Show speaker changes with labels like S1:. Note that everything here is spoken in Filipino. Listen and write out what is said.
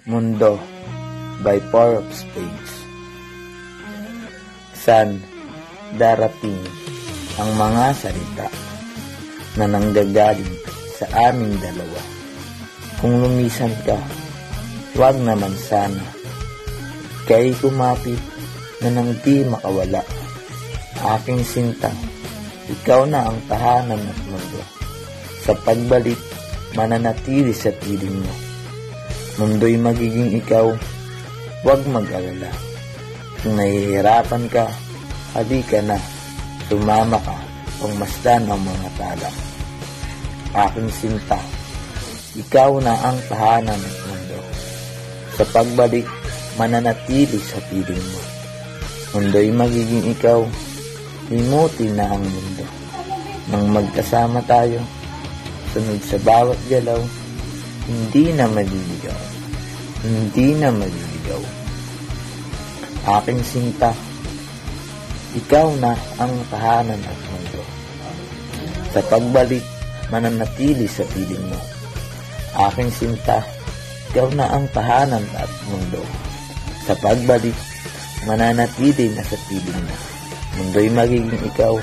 S1: Mundo by Four of Spades. Saan darating ang mga salita na nanggagaling sa aming dalawa? Kung lumisan ka, wag naman sana. Ika'y kumapit na nang di makawala. Aking sinta, ikaw na ang tahanan at mundo. Sa pagbalik, mananatili sa piling mo. Mundo'y magiging ikaw, huwag mag-alala. Kung nahihirapan ka, halika na, sumama ka, pagmasdan ang mga tala. Aking sinta, ikaw na ang tahanan ng mundo. Sa pagbalik, mananatili sa piling mo. Mundo'y magiging ikaw, limutin na ang mundo. Nang magkasama tayo, sunod sa bawat galaw, hindi na maliligaw. Hindi na maliligaw. Aking sinta, ikaw na ang tahanan at mundo. Sa pagbalik, mananatili sa piling mo. Aking sinta, ikaw na ang tahanan at mundo. Sa pagbalik, mananatili na sa piling mo. Mundo'y magiging ikaw,